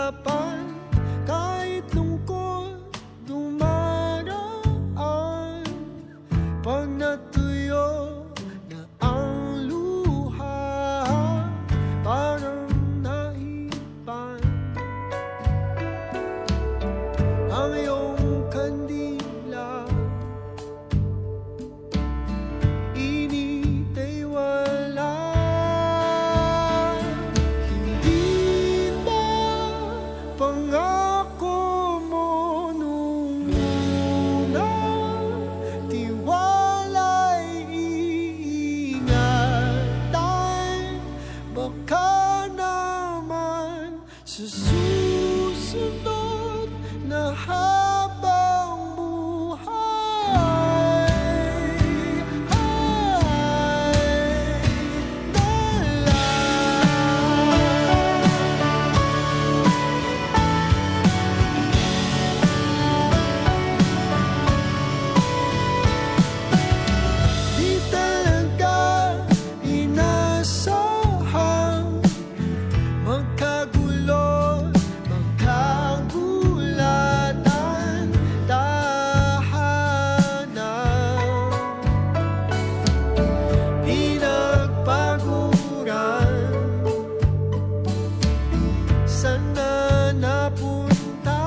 hirapan, kahit lungkot dumaraan. Pag natuyo na ang luha, parang nahipan ang iyong kandila. Init ay wala. Hindi ba pangako mo nung una? Tiwala'y iingatan. Baka naman sa susunod na habang buhay ay di talaga inasahang magkagulo, magkagulatan, tahanan, pinagpaguran. Sana napunta.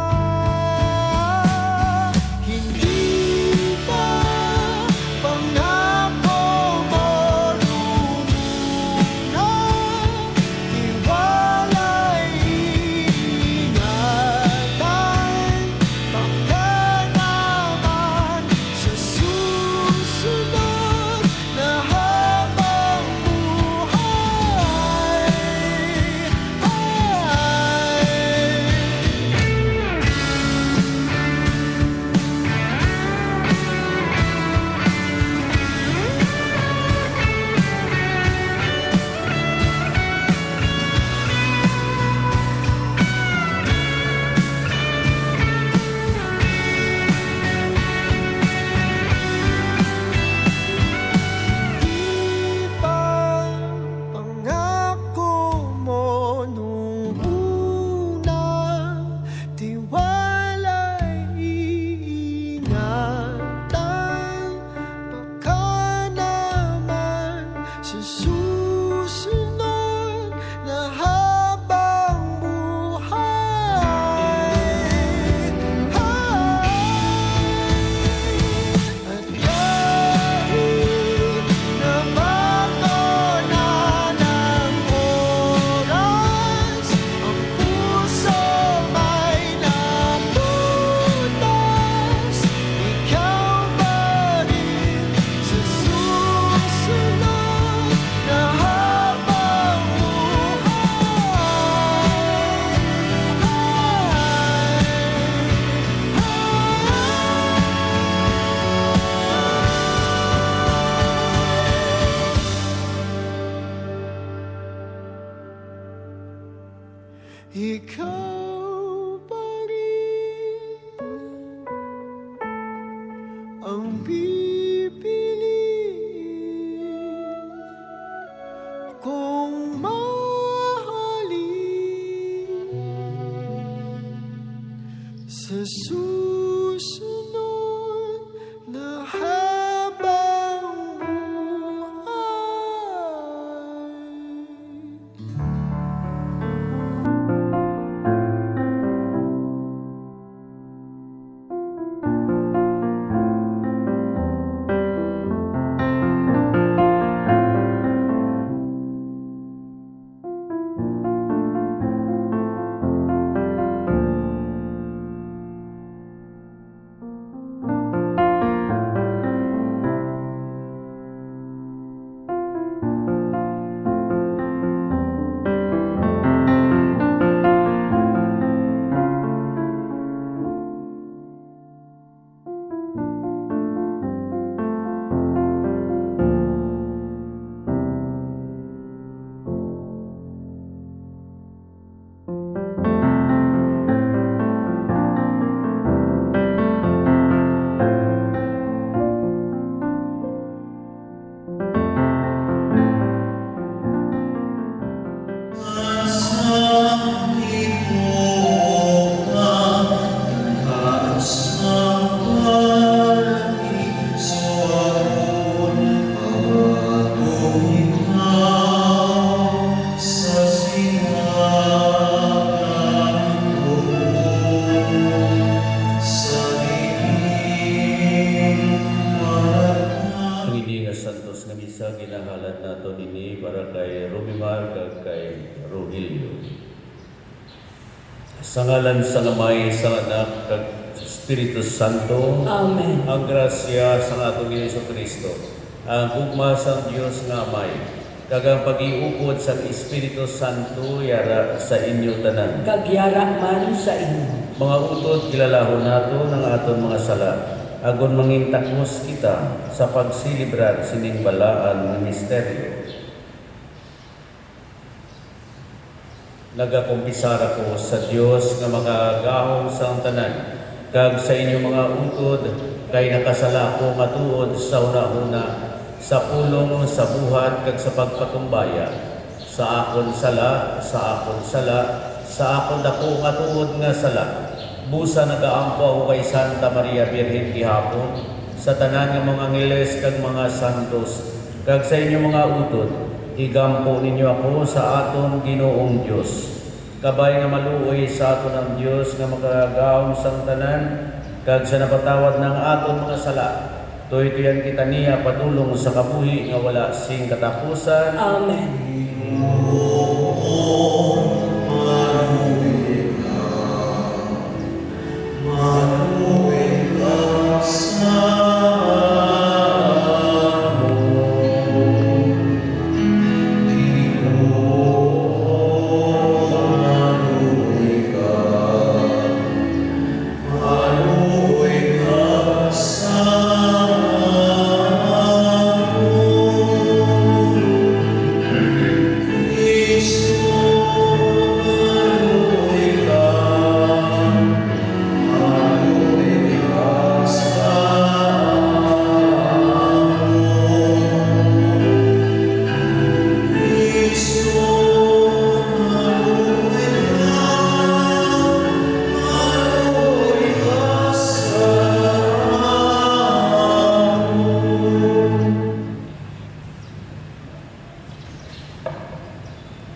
Hindi ba pangako mo nung una? Tiwala'y iingatan. Baka naman sa susunod na habang buhay di ba pangako mo nung una? Tiwala'y iingatan. Baka naman sa susunod na habang buhay at kahit nabago na ng oras, ang puso may naputas. Ikaw pa rin sa susunod na habang ikaw pa rin ang pipiliin kung mahalin sa susunod na habang buhay. para kay Rubimar kag kay Rogelio. Sa ngalan sa Amay, sa Anak, kag sa Espiritu Santo. Amen. Ang grasya sa atong Jesucristo, ang gugma sa Dios nga Amay, kag ang pag-iukod sa Espiritu Santo yara sa inyo tanan. Kagyara man sa inyo. Mga utod, kilalahon nato ng aton mga sala, agon mangintakos kita sa pagsilibrar sining balaan ng misteryo. Nagakumpisar ako sa Dios nga makagahom sa tanan, kag sa inyong mga utod, kay nakasala ko matuod sa una-una, sa pulong, sa buhat, kag sa pagpatumbaya, sa akon sala, sa akon sala, sa akon dako matuod nga sala. Busa nagaampo ako kay Santa Maria Birhen gihapon, sa tanan nga mga angeles kag mga santos, kag sa inyong mga utod, igampo ninyo ako sa aton Ginoong Dios. Kabay nga maluoy sa aton ang Dios nga makagahom sa tanan, kag sa napatawad ng aton mga sala. Tuytoyan kita niya padulong sa kabuhi nga wala sing katapusan. Amen.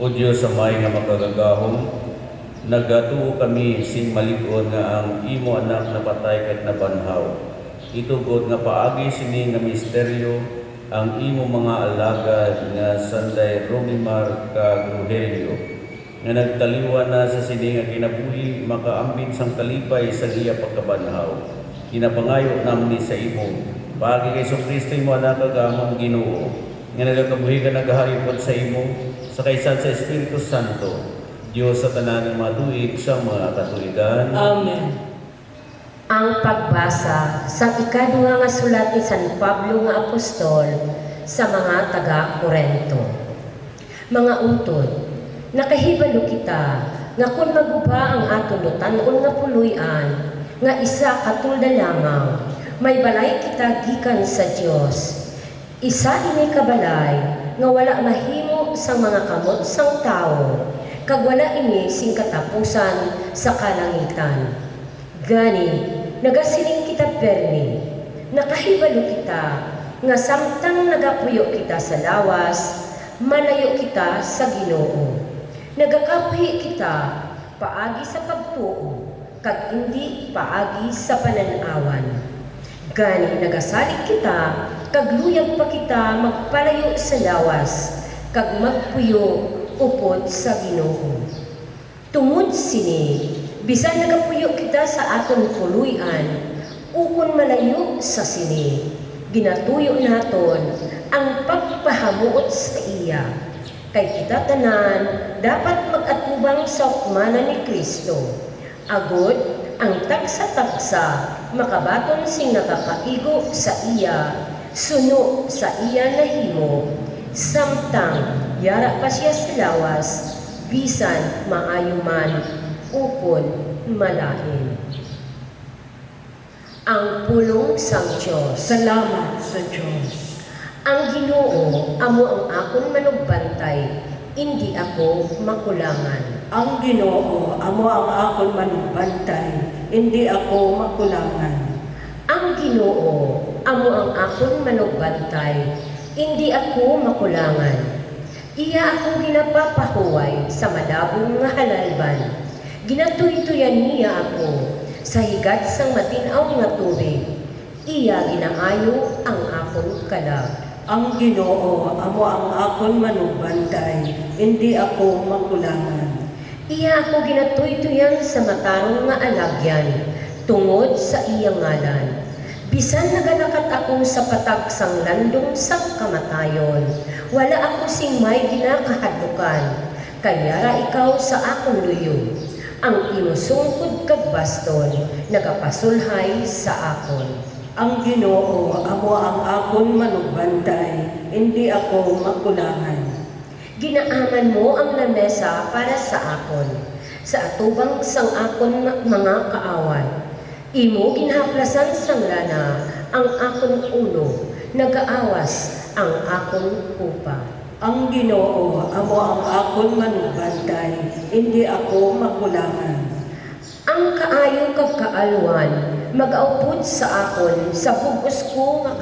O Diyos Amay nga makagagahom, nagatuo kami sing malig-on nga ang imo anak na patay ket nabanhaw. Itugod nga paagi sini nga misteryo ang imo mga alagad nga Sanday Rubimar kag Rogelio nga nagtaliwa na sa sini nga kinabuhi makaambit sang kalipay sa iya pagkabanhaw. Kinapangayo namin sa imo, paagi kay Kristo imo anak kag among Ginoo, nga nagakabuhi ka nagahayod sa imo, sa kaysa sa Espiritu Santo, Diyos sa tanan ng mga tuig sa mga katuigan. Amen. Ang pagbasa sa ikadua nga sulat ni San Pablo nga apostol sa mga taga-Korento. Mga utod, nakahibalo kita nga kung maguba ang aton lutanon nga puluy-an nga isa katulda lamang, may balay kita gikan sa Dios. Isa ini kabalay nga wala mahimo sang mga kamot sang tao, kag wala ini sing katapusan sa kalangitan. Gani, nagasiling kita permi, nakahibalo kita, nga samtang nagapuyo kita sa lawas, malayo kita sa Ginoo. Nagakapuhi kita, paagi sa pagtuo, kag hindi paagi sa pananawan. Gani, nagasalig kita, kag luyag pa kita magpalayo sa lawas, kag magpuyo upod sa Ginoo. Tungod sini, bisan nagapuyo kita sa aton puluy-an, ukon malayo sa sini, ginatuyo naton ang pagpahamuot sa iya. Kay kita tanan, dapat mag-atubang sa ukmanan ni Kristo. Agod, ang tagsa-tagsa, makabaton sing nakakaigo sa iya, suno sa iya nahimo, samtang yara pa siya sa lawas, bisan maayo man, upon malahin. Ang pulong sang Diyos. Salamat sa Diyos. Ang Ginoo amo ang akon manugbantay, hindi ako makulangan. Ang Ginoo amo ang akon manugbantay, hindi ako makulangan. Ang Ginoo amo ang akon manugbantay, hindi ako makulangan. Iya ako ginapapahuway sa madabong nga halalban. Ginatuy-tuyan niya ako sa higat sang matinaw nga tubig. Iya ginaayo ang akong kalag. Ang Ginoo amo ang akon manugbantay, hindi ako makulangan. Iya ako ginatuytuyan sa matarong nga alagyan, tungod sa iyang ngalan. Bisan nagalakat ako sa patag sang landong sang kamatayon, wala ako sing may ginakahadlukan, kaya ra ikaw sa akong luyo. Ang imusungkod kag baston, nagapasulhay sa akon. Ang Ginoo amo ang akon manugbantay, hindi ako makulangan. Ginaaman mo ang lamesa para sa akon, sa atubang sang akon mga kaawan. Imo ginhaplasan sang lana ang akon ulo, nagaawas ang akon upa. Ang Ginoo amo ang akon manugbantay, hindi ako makulangan. Ang kaayo kag kaalwan, mag-aupod sa akon sa bugos ko nga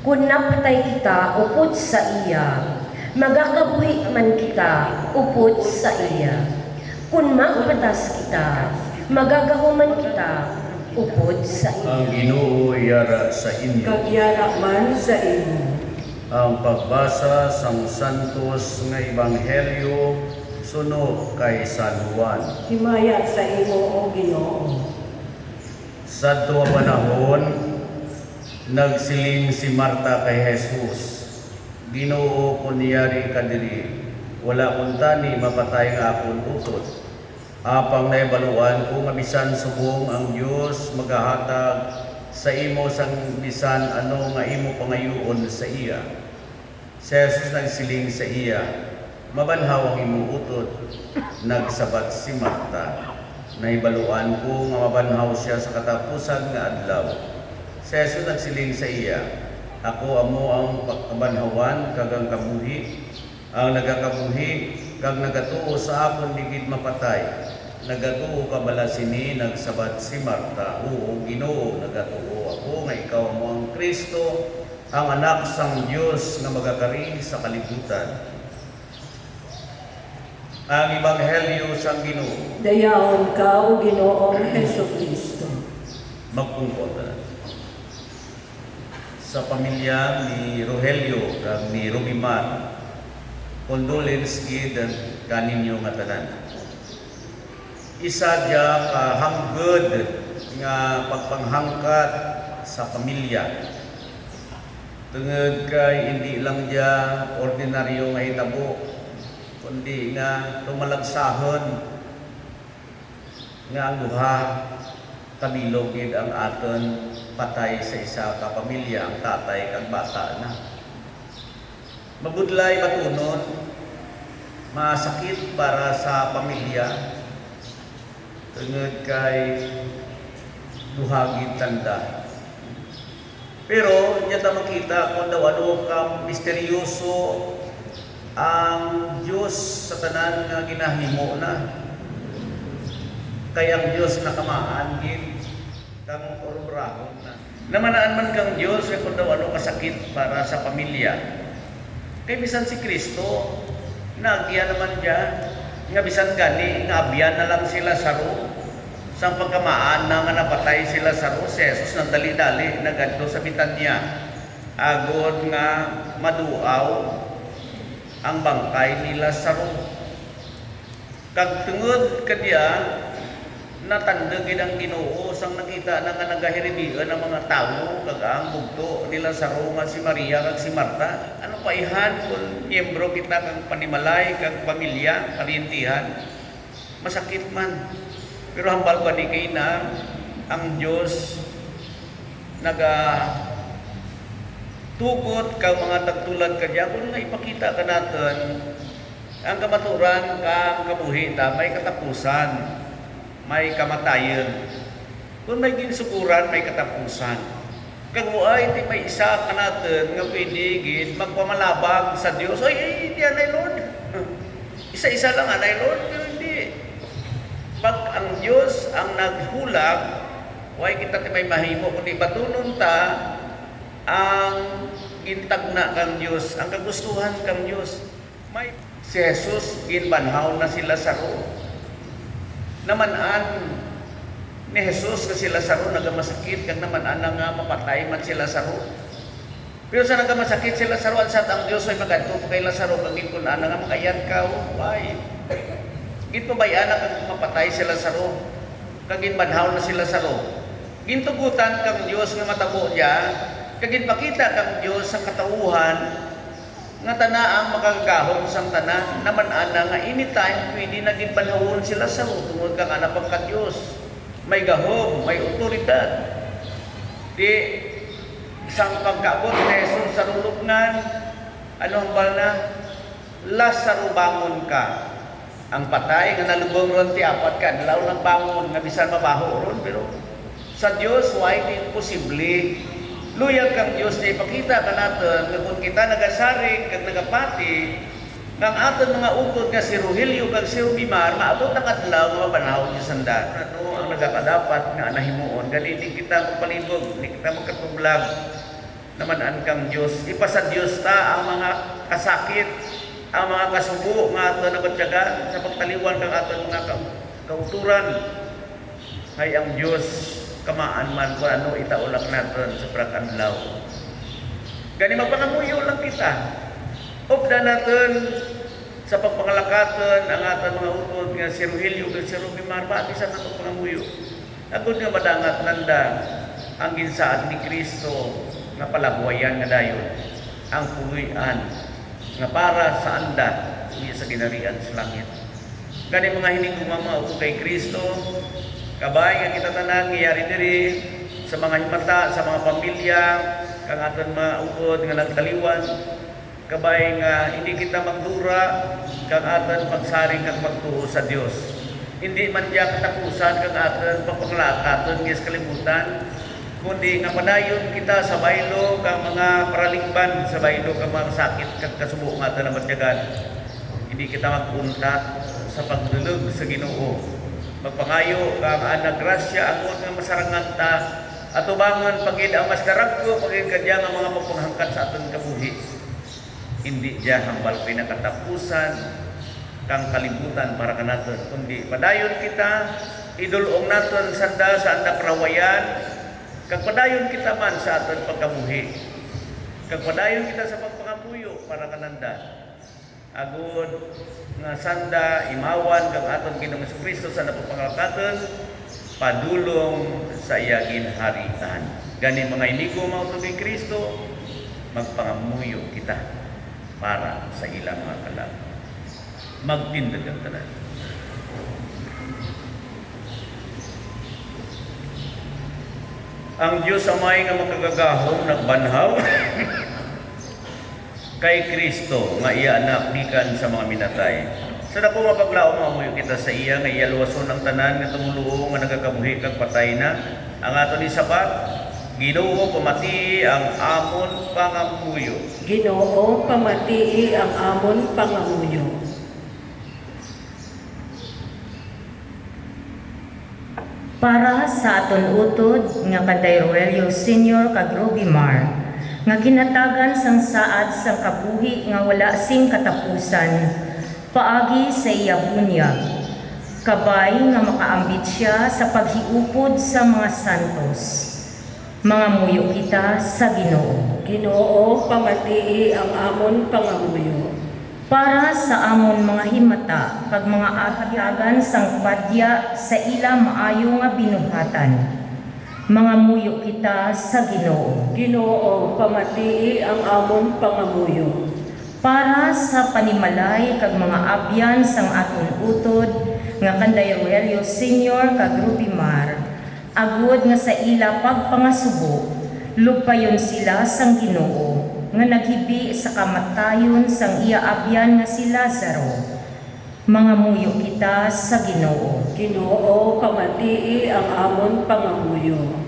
Kung napatay kita, upod sa iya. Magakabuhi man kita, upod sa iya. Kung mapatas kita, magagahuman kita, upod sa iya. Ang Ginoo yara sa inyo. Kagyara man sa imo. Ang pagbasa sang santos nga ebanghelyo suno kay San Juan. Himaya sa imo o Ginoo. Sa tuwa panahon, nagsiling si Marta kay Jesus, Ginoo kunyari kadiri, wala kuntani mapatay nga akong utod. Apang naibaluan ko nga bisan subong ang Dios magahatag sa imo sang bisan ano nga imo pangayoon sa iya. Si Jesus nagsiling sa iya, mabanhaw ang imo utod. Nagsabat si Marta, naibaluan ko nga mabanhaw siya sa katapusan nga adlaw. Si Jesus nagsiling sa iya, ako amo ang pagkabanhawan kag ang kabuhi, ang nagakabuhi kag nagatuo sa akon digid mapatay. Nagatuo ka bala sini, nagsabat si Marta, oo Ginoo, nagatuo ako nga ikaw mo ang Kristo, ang anak sang Dios nga magakari sa kalibutan. Ang ebanghelyo sang Ginoo. Dayaon ka o Ginoong Hesukristo. Magpungkot na. Sa pamilya ni Rogelio kag ni Rubimar, condolence gid kaninyo nga tanan. Isa dia ka hangged nga pagpanghangkat sa pamilya. Tungod kay hindi lang dia ordinaryo nga hitabo, kundi nga tumalagsahon nga ang duha kabilog gid ang aton patay sa isa ka pamilya, ang tatay kag bata na. Mabudlay batunon, masakit para sa pamilya, tungod kay duhagid tanda. Pero niya ta makita kung daw ano ka misteryoso ang Diyos sa tanan nga ginahimo na. Kaya ang Diyos nakamaan gid kang orubrahon na. Namanaan man kang Diyos kung daw ano kasakit para sa pamilya. Kay bisan si Kristo, naagya naman niya, nga bisan gani, nga abyan na lang sila sa ro. Sang pagkamaan na nga napatay sila sa ro, si Jesus nang dali-dali, nagadto sa Bitanya. Agod nga maduaw ang bangkay nila sa ro. Kag tungod kadiya, natandagin ang Ginoo sang nakita na nga nagahiribian ang mga tao kag ang bugto nila sa Roma si Maria kag si Marta. Ano pa ihan kung miyembro kita kag panimalay kag pamilya karintihan, masakit man. Pero hambal pa di kay na ang Dios naga tukot kag mga tagtulad kadya kun nga ipakita ka natin ang kamaturan kang kabuhi ta may katapusan. May kamatayan. Kung may ginsukuran, may katapusan. Kag buhay ti may isa ka natin nga pwede gid magpamalabag sa Dios. Ay, di anay Lord. Isa-isa lang anay Lord, pero hindi. Pag ang Dios ang naghulag, way kita ti may mahimo kundi batunon ta ang gintagna kang Dios, ang kagustuhan kang Dios. May si Jesus ginbanhaw na sila sa ro. Naman-an ni Jesus nga sila sa ro nagamasakit kag naman-an nga mapatay man sila sa ro. Pero sa nagamasakit sila sa ro sa ang Dios ay magadto kay Lazaro kag kun ana nga makayat ka why. Gito bayana kag mapatay sila sa ro. Kag ginbanhaw na sila sa ro. Gintugutan kang Dios nga matabo niya kag ginpakita kang Dios sa katawuhan nga tana ang makagahom sang tanan naman ana nga anytime pwede na ginbanhawon sila sa ro tungod kang ana pagka Dios. May gahom, may otoridad. Di isang pagkaabot ni Jesus sa rulubngan, anong bal na? Lazaro, bangon ka. Ang patay nga nalubong ron ti apat ka, dalaw lang bangon nga bisan mabaho ron, pero sa Dios why di imposible. Luyag kang Dios na ipakita ka natin nga kung kita nagasarig kag nagapati ng aton mga utod nga si Rogelio kag si Rubimar maabot ang adlaw nga mabanhaw di sanda. Ano ang nagakadapat nga anahimuon gani di kita magpalibog, di kita magkatublag naman kang Dios. Ipasa Dios ta ang mga kasakit, ang mga kasubo nga aton nabatyagan sa pagtaliwan kang aton mga kauturan. Hay ang Dios kamaan man kung ano itaulak natin sa prakanlaw. Gani magpangamuyo lang kita. Upda natin sa pagpangalakaton ang ating mga utod nga si Rogelio ug si Rubimar pati sa natong pangamuyo. Agud nga madangat nanda ang ginsaad ni Kristo nga palabuhayan nga dayon ang puloy-an nga para sa anda unya sa ginarian sa langit. Kani mga hinigumama ug kay Kristo kabay nga kita tanan ngiyari diri sa mga himata sa mga pamilya kang aton mga utod nga nagtaliwan kabay nga hindi kita magdura kang aton pagsaring kag magtuo sa Dios. Hindi man diya katapusan kang aton pagpanglakaton ngis kalibutan kundi nga padayon kita sa baylo kang mga paraligban sa baylo kang mga sakit kag kasubo nga aton matyagan. Hindi kita magpuntat sa pagdulog sa Ginoo. Magpangayo kang ana grasya angod nga masarangan ta atubangan pagid ang mas daragko pagid kadya nga mga mapanghangkat sa aton kabuhi. Hindi diya hambal pinakatapusan kang kalibutan para kanaton kundi padayon kita idulong naton sanda sa anda prawayan kag padayon kita man sa aton pagkabuhi kag padayon kita sa pagpangamuyo para kananda agud nga sanda imawan kag aton Ginoong Kristo sa napapangakaton padulong sa iya ginharian. Gani mga inigo mao kay Kristo magpangamuyo kita para sa ilang mga kalag. Magtindag ang tanan. Ang Diyos Amay nga makagagahom nagbanhaw kay Kristo nga iya anak gikan sa mga minatay. Sa dako mapaglaom maamuyo kita sa iya nga iya luwason ang tanan nga tumuluo nga nagakabuhi kag patay na ang aton isapat Ginoo pamati ang amon pangamuyo. Ginoo pamatii ang amon pangamuyo. Para sa aton utod nga kanday Rogelio Senior kag Rubimar nga ginatagan sang saad sang kabuhi nga wala sing katapusan paagi sa iya bunyag kabay nga makaambit siya sa paghiupod sa mga santos. Mga muyo kita sa Ginoo. Ginoo pamatii ang amon pangamuyo. Para sa amon mga himata kag mga ahyagan sang padya sa ila maayo nga binuhatan. Mga muyo kita sa Ginoo. Ginoo pamatii ang amon pangamuyo. Para sa panimalay kag mga abyan sang aton utod nga kanday Rogelio Senior kag Rubimar agud nga sa ila pagpangasubo lupayon sila sang Ginoo nga naghibi sa kamatayon sang iya abyan nga si Lazaro. Mga muyo kita sa Ginoo. Ginoo pamatii ang amon pangamuyo.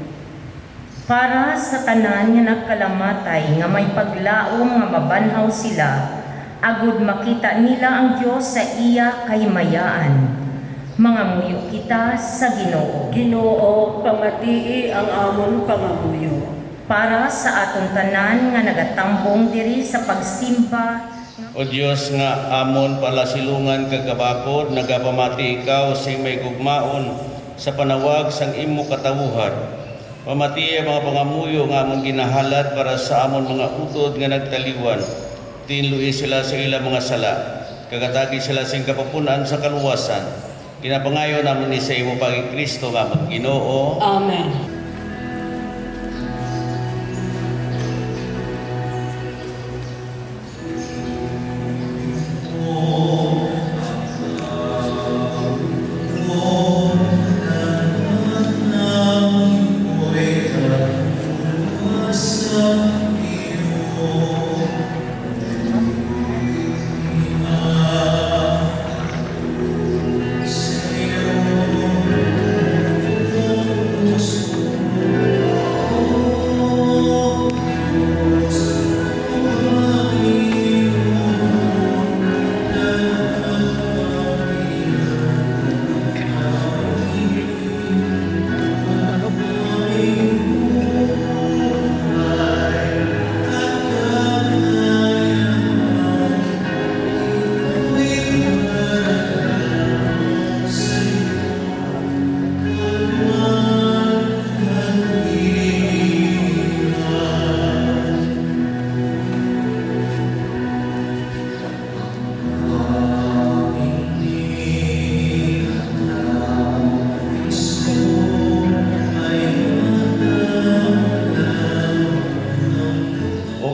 para sa tanan nga nagkalamatay nga may paglaom nga mabanhaw sila, agud makita nila ang Dios sa iya kahimayaan. Mga muyo kita sa Ginoo. Ginoo, pamatii ang amon pangamuyo. Para sa aton tanan nga nagatambong diri sa pagsimba, O Diyos nga amon palasilungan kagabakod, nagapamati ikaw sa may gugmaon sa panawag sang imo katawuhan. Pamati ang mga pangamuyo nga amon ginahalad para sa amon mga utod nga nagtaliwan. Tinluwi sila sa ilang mga sala, kagatagi sila sing kapapunan sa kaluwasan. Ginapangayo naman ni sa imo pagi Kristo nga Ginoo. Amen.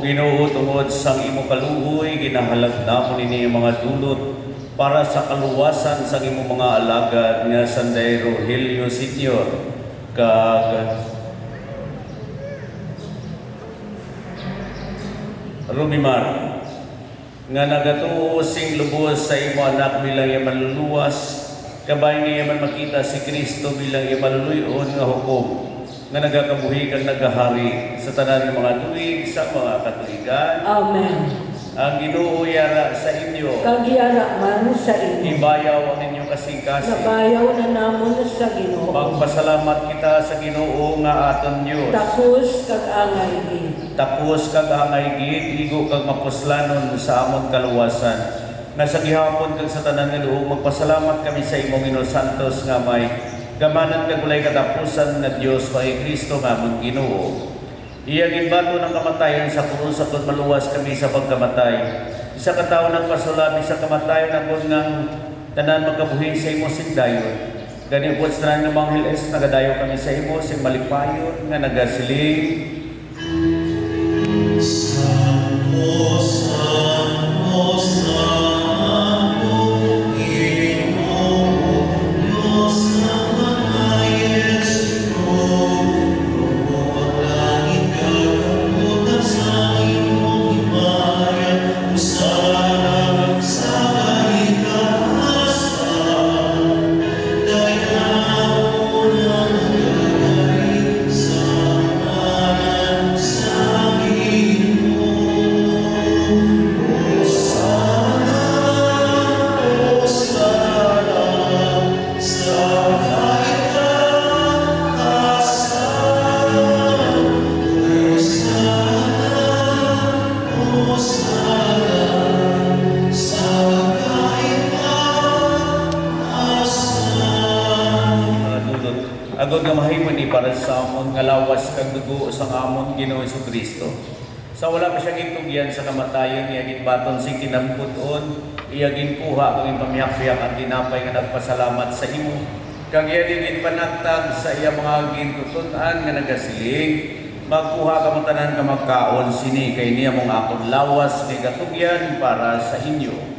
Ginoo, tungod sang imo kaluoy, ginahalag namon ini mga dulot para sa kaluwasan sang imo mga alagad nga Sanday Rogelio Sr. kag Rubimar nga nagatuo sing lubos sa imo anak bilang iya maluluwas, kabay nga man makita si Kristo bilang iya maluluyon nga hukom nga nagakabuhi kang nagahari sa tanan ng mga tuig sa mga katuigan. Amen. Ang Ginoo yara sa inyo, Kagyara man sa inyo. ibayaw ang inyong kasing-kasing. Nabayaw na namon sa Ginoo. Magpasalamat kita sa Ginoo nga aton Dios. Tapos kag angay gid. Tapos kag angay gid, igo kag mapuslanon sa amon kaluwasan. Nga sa gihapon kag sa tanan nga luo, magpasalamat kami sa imong Ginoo Santos nga may gamanan kag walay katapusan na Dios kay Kristo nga among Ginoo. Iya ginbato ng kamatayon sa krus aton maluwas kami sa pagkamatay. Isa ka tawo nagpasulabi sa kamatayon agud ngang tanan magkabuhi sa imo sing dayon. Gani buot sa ng Manghel es nagadayo kami sa imo sing malipayon nga nagasiling. Agod nga mahimon ni para sa amon nga lawas kag dugo sang amon Ginoo Kristo. Sa wala pa siya gitugyan sa kamatayon, iya gitbaton sing kinamputon, iya ginkuha kag pamiyak-piyak ang tinapay nga nagpasalamat sa imo. Kag iya din panagtag sa iya mga gintuton-an nga nagasiling, magkuha ka mo tanan ka magkaon sini kay niya mong akon lawas kay katugyan para sa inyo.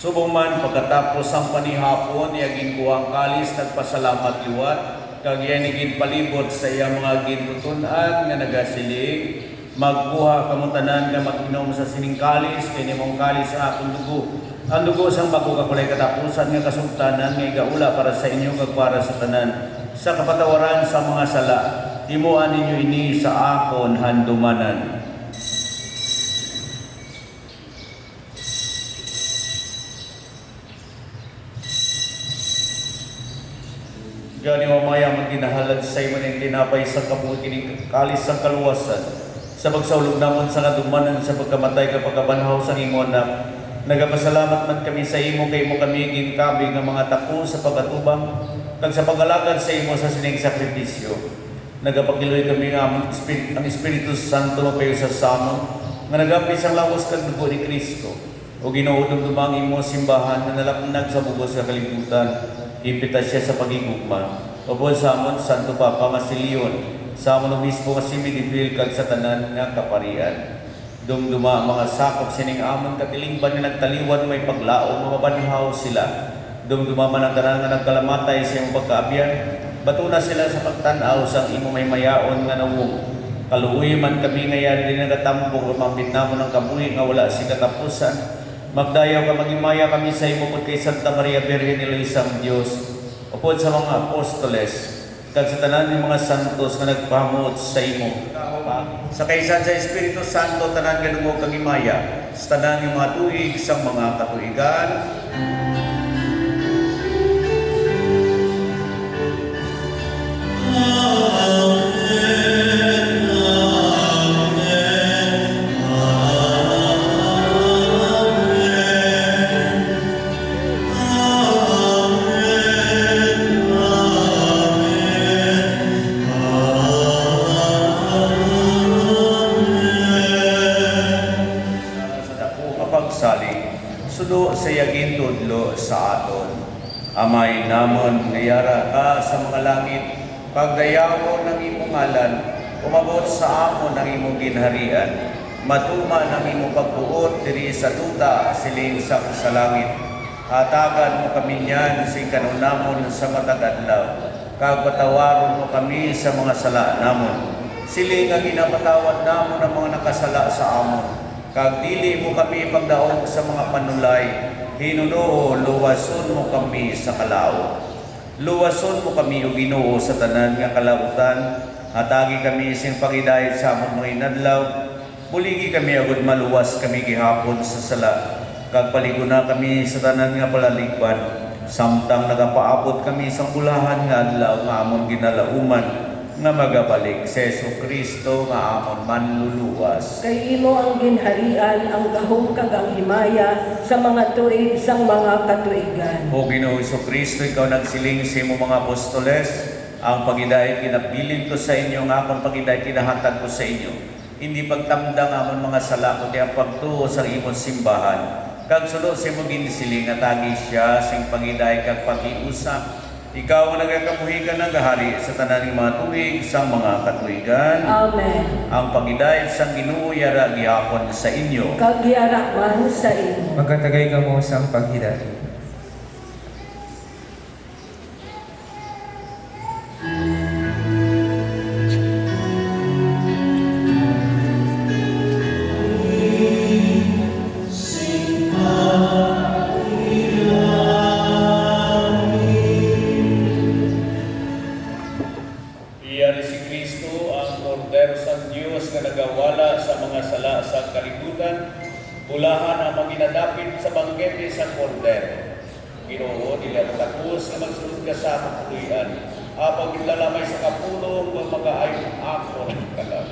Subong man pagkatapos ang panihapon, iyagin ko ang kalis, nagpasalamat liwat, kag yanigin palibot sa iya mga gintutunan nga nagasiling, Magkuha kamo tanan nga mag-inom sa sining kalis, kay nimong kalis sa akong dugo. Ang dugo sang bago kakulay katapusan nga kasugtanan nga igaula para sa inyo kag para sa tanan. Sa kapatawaran sa mga sala, timuan ninyo ini sa akon handumanan. Gani mamaya magkinahalad sa imo ning tinapay sa kabuhi kining kalis sa kaluwasan. Sa pagsaulog namon sa kadumanan sa pagkamatay kapag kabanhaw sa imo anak. Nagapasalamat man kami sa imo kay mo kami ginkabi nga mga tako sa pagkatubang kag sa pagalagad sa imo sa sining sakripisyo. Nagapakiloy kami nga ang Espiritu Santo mapayo sa samon nga nagapi sa lawas kag dugo ni Kristo. O Ginoo dumdumang imo simbahan na nalapnag sa bugos sa kalibutan. Impita siya sa pagigugma. O buwan samon Santo Papa nga si Leon. Samon obispo nga si Midivil kag sa tanan nga kaparian. Dumduma mga sakop sining amon katilingban nga nagtaliwan may paglaom mabanhaw sila. Dumduma man ang tanan nga nagkalamatay sa imong pagkaabyan. Batuna sila sa pagtan-aw sang imo may mayaon nga nawong. Kaluoy man kami ngayon din nagatambong umambit namon ang kabuhi nga wala si katapusan. Magdayaw ka magimaya kami sa imo pod kay Santa Maria Virgen ni Isang Dios. Upod sa mga apostoles kag sa tanan ng mga santos nga nagpahamot sa imo. Sa kaysa sa Espiritu Santo tanan ganung kag imaya sa tanan ng mga tuig sang mga katuigan. Sudo sa yagin tudlo sa aton. Amay namon ngayara ka sa mga langit, pagdayawo ng imong ngalan, umabot sa amon ng imong ginharian, matuma ng imong pagbuot diri sa tuta siling sa langit. Hatagan mo kami niyan sing kanunamon sa matag-adlaw, kag patawaron mo kami sa mga sala namon. Siling nga ginapatawad namon ang mga nakasala sa amon. Kag dili mo kami pagdaog sa mga panulay, hinunoo luwason mo kami sa kalao. Luwason mo kami o Ginoo sa tanan nga kalautan, hatagi kami sing pagidayat sa amon mga inadlaw, buligi kami agud maluwas kami gihapon sa sala, kag paliguna kami sa tanan nga palaligban, samtang nagapaabot kami sa bulahan nga adlaw nga amon ginalauman, nga magabalik sa Jesucristo nga amon manluluwas. Kay imo ang ginharian, ang gahom kag ang himaya sa mga tuig sang mga katuigan. O Ginoo Jesucristo, ikaw nagsiling sa imo mga apostoles, ang pagidayat kinabilin ko sa inyo, nga akong pagidayat kinahatag ko sa inyo. Hindi pagtamdang amon mga sala, kundi ang pagtuo sa imong simbahan. Kag sulo sa imo ginsiling nga tagi siya sing pagidayat kag pag-iusap. Ikaw ang nagakamuhikan ng gahari sa tanan ng mga tuig sa mga katuigan. Amen. Ang pagidayat sang Ginoo yara gihapon sa inyo. Kag yara man sa imo. Magkatagay ka mo sa paghidati. Iyari si Kristo ang Kordero sa Diyos nga nagawala sa mga sala sa kalibutan, bulahan ang maginadapit sa banggete sa Kordero. Ginoo nila natapos na magsunod ka sa kapuluyan, apag ilalamay sa kapulong ng mag-aayong ako ng kalam.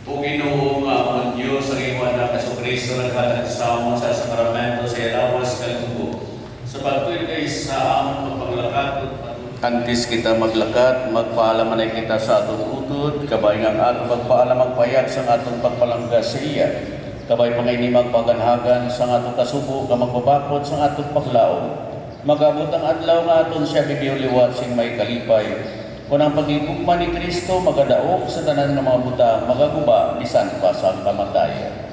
O Ginoo nga amon Dios sa imo anak Kristo naghatag sa amon sa sakramento sa ilawas kalunggo. Sa pagtuig kay sa amon paglakat antes kita maglakat, magpaalaman kita sa aton utod, kabay nga aton magpaalam magpayag sa aton pagpalangga sa iya. Kabay mga magpaganhagan sa aton kasubo, ka magbabakod sa aton paglaom. Magabot ang adlaw nga aton siya bibiuliwat sing may kalipay. Kung ang pag-igugma ni Kristo magadaok sa tanan ng mga butang, magaguba bisan pa sa kamatayan.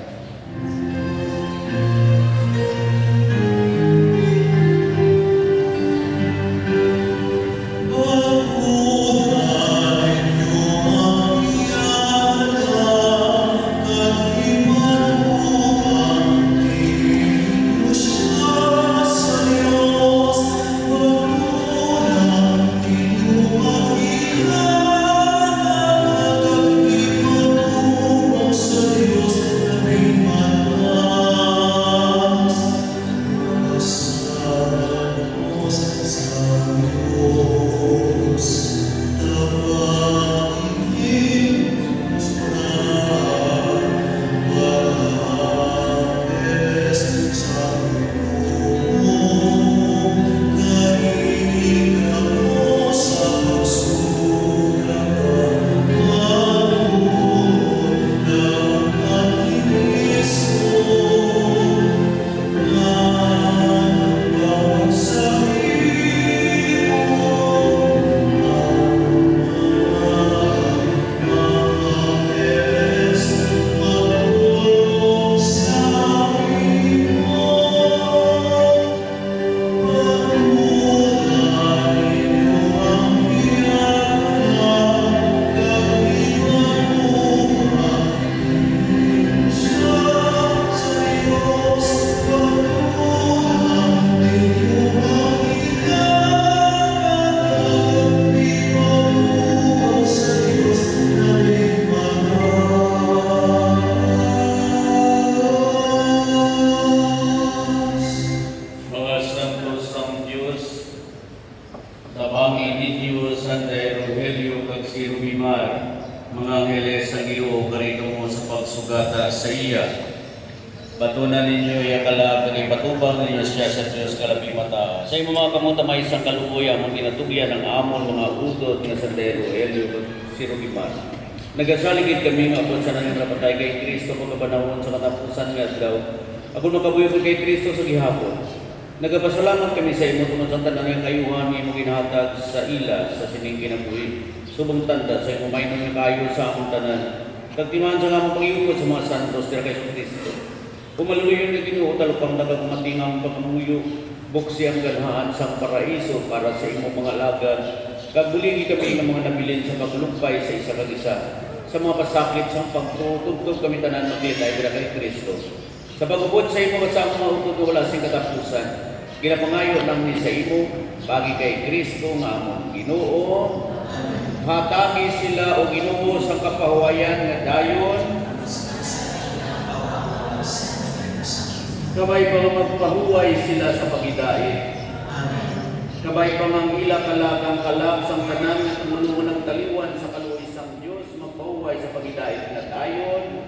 Tabangin ninyo San Rogelio kag si Rubimar, mga angeles sa Ginoo karito mo sa pagsugata sa iya. Batunan ninyo yakala kag ipatubang ninyo siya sa Dios kalabing mata. Sa imo mga kamuta may isang kaluoy among ginatugyan ng amon mga udot nga San Rogelio kag si Rubimar. Nagasaligid kami nga apod sa nang napatay kay Kristo pagkabanawon sa katapusan nga adlaw. Ako nakabuyo kay Kristo sa gihapon. Nagapasalamat kami sa imo tungod sa tanan nga kayuhan nga imong ginhatag sa ila sa sining kinabuhi. Subong tanda sa imo mayong nga kayo sa among tanan. Kag timaan sa among pagiyukod sa mga santos dira kay Kristo. Kumaluyon nga Ginoo talupang nagakumatingang pagmuyo buksi ang ganhaan sa paraiso para sa imong mga alagad. Kag bulingi kami ng mga nabilin sa paglupay sa isa kag isa. Sa mga pasakit sa pagtutugtog kami tanan maglitay dira kay Kristo. Sa pagubod sa imo sa mga utod wala sing katapusan. Ginapangayo namin sa imo bagi kay Kristo nga among Ginoo. Hatagi sila o Ginoo sa kapahuwayan nga dayon. Kabay pa magpahuway sila sa pagidait. Kabay pa mang ila kalakang kalak sang tanan nga tumulungan ng taliwan sa kaluisang Dios magpahuway sa pagidait nga dayon.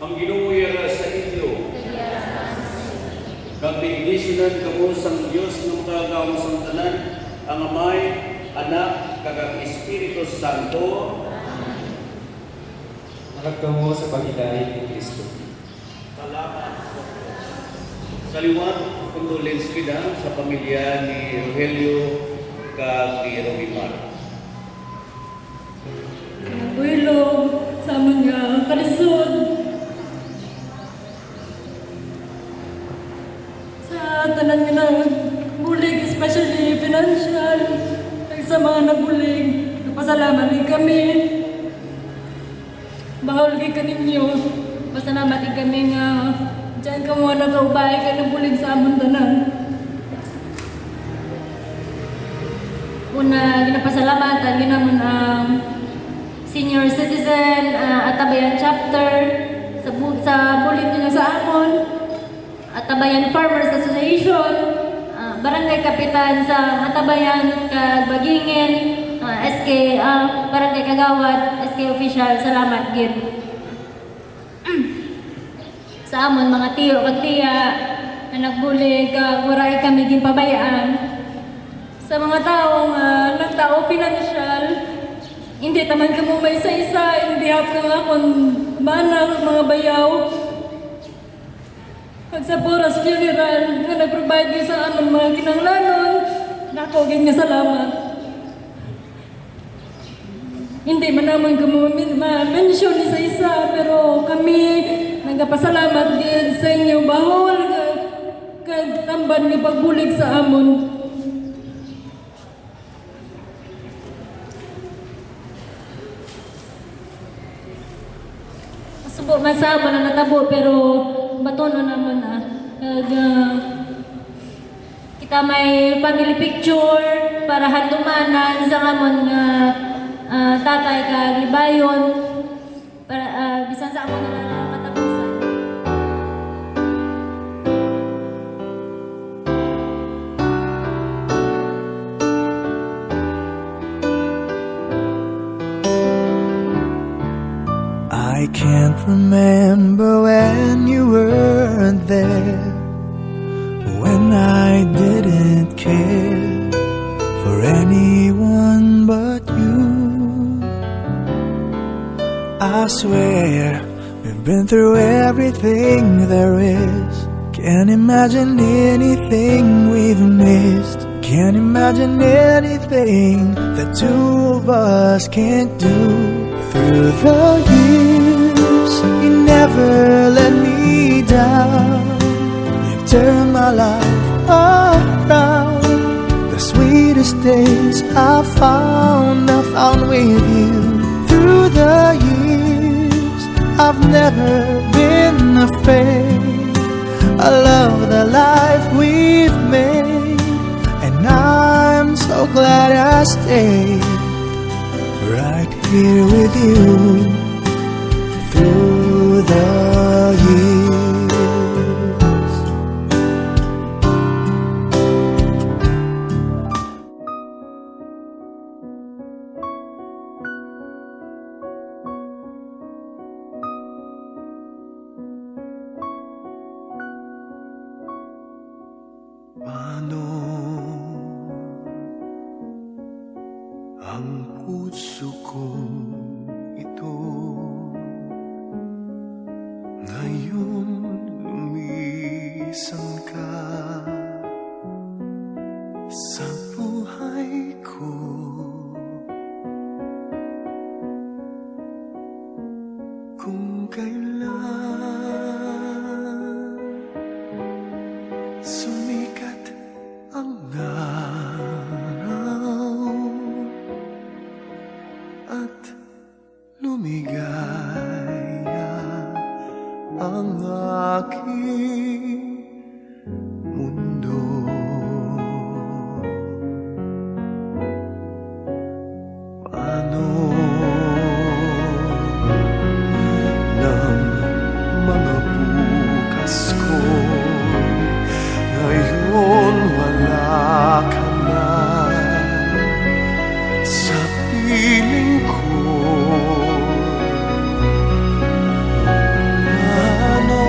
Ang Ginoo yara sa inyo. Kag iglesia kamo sang Dios nga makagawa sang tanan, ang Amay, Anak, kag ang Espiritu Santo. Nakagtamo sa paghidaig ni Kristo. Salamat. Saliwat, condolence kita sa pamilya ni Rogelio kag ni Robimar. Abuelo, sama niya, kalisod. Sa tanan nga ng bulig, especially financial, kag sa mga nabulig, napasalamat din kami. Bahol gid kaninyo, pasalamat din kami nga diyan ka mo nagaubay ka ng bulig sa amon tanan. una ginapasalamatan ginamon ang senior citizen Atabayan chapter sa bulit nila sa amon, Atabayan Farmers Association, Barangay Kapitan sa Atabayan kag Bagingen, SK Barangay Kagawad, SK official, salamat gid. Sa amon mga tiyo kag tiya na nagbulig kag waray kami ginpabayaan. Sa mga taong nagtao financial, hindi taman kamo may isa-isa, hindi hapon akong manang mga bayaw. Pag sa Boras Funeral, nga nag-provide niyo sa amon mga kinanglanon, nako gid nga salamat. Hindi man naman kamo ma-mention isa-isa, pero kami nagpasalamat din sa inyo bahol kag tamban nga pagbulig sa amon. Subo man sa amon na natabo pero batono naman kag kita may family picture para handumanan sa amon nga tatay kag libayon para bisan sa amon na katapusan. I can't remember when you weren't there, when I didn't care for anyone but you. I swear we've been through everything there is. Can't imagine anything we've missed. Can't imagine anything the two of us can't do. Through the years, you never let me down. You've turned my life around. The sweetest days I found with you. Through the years, I've never been afraid. I love the life we've made, and I'm so glad I stayed right here with you through the years. Paano ang puso ko ito ngayon lumisan ka sa buhay ko? Kung kailan sumikat ang araw at lumigaya ang aking mundo. Paano ng mga bukas ko ngayon wala ka na sa piling ko? Paano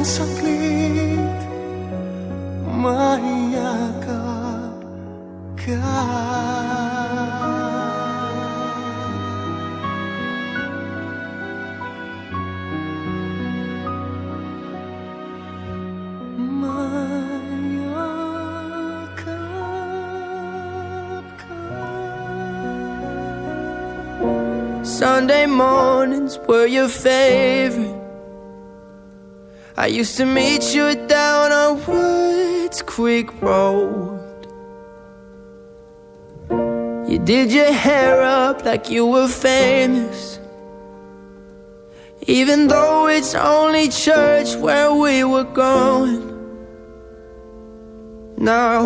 isang saglit maiyakap ka. Sunday mornings were your favorite. I used to meet you down on Woods Creek Road. You did your hair up like you were famous, even though it's only church where we were going. Now,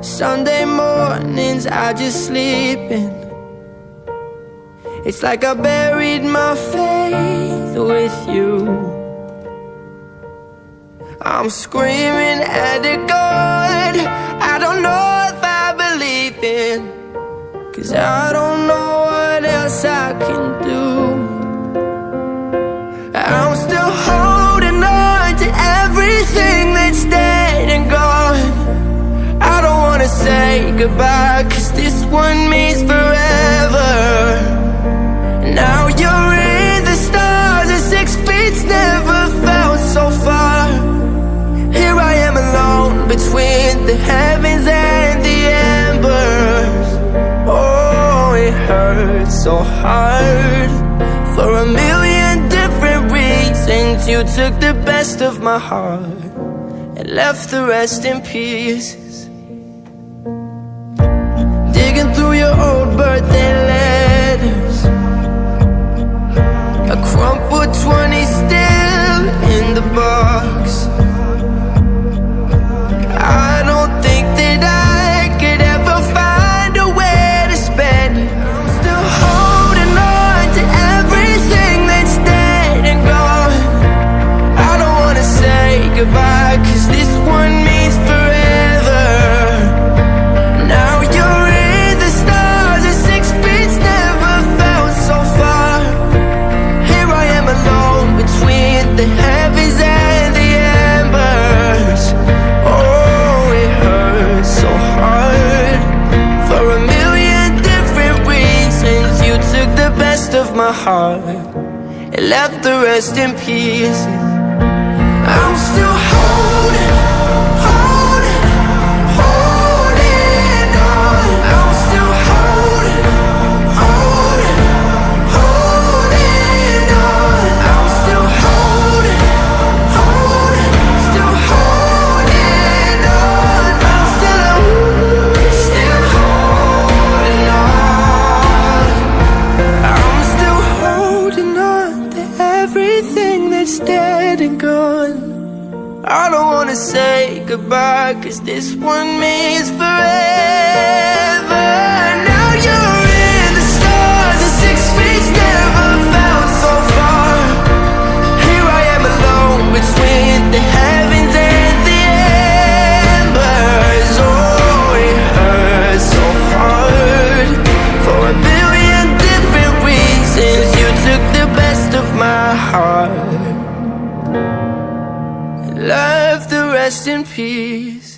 Sunday mornings I just sleep in. It's like I buried my faith with you. I'm screaming at the God I don't know if I believe in, 'cause I don't know what else I can do. I'm still holding on to everything that's dead and gone. I don't wanna say goodbye, 'cause this one means forever. Now you're in the stars and 6 feet's never felt so far. Here I am alone between the heavens and the embers. Oh, it hurts so hard. For a million different reasons, you took the best of my heart and left the rest in pieces. Digging through your old birthday letters, a crumpled 20 still in the box. I don't think that I could ever find a way to spend it. I'm still holding on to everything that's dead and gone. I don't wanna say goodbye, 'cause this one means forever. Now you're in the stars and 6 feet's never felt so far. Here I am alone between the heavens and the embers. Oh, it hurts so hard. For a million different reasons, you took the best of my heart and left the rest in pieces. I'm still holding on. I'm still holding on. I'm still holding on. Still holding on. I'm still holding on. I'm still holding on to everything that's dead and gone. I don't wanna say goodbye, 'cause this one means forever. Now you're in the stars and 6 feet's never felt so far. Here I am alone between the heavens and the embers. Oh, it hurts so hard. For a billion different reasons, you took the best of my heart, left the rest in peace.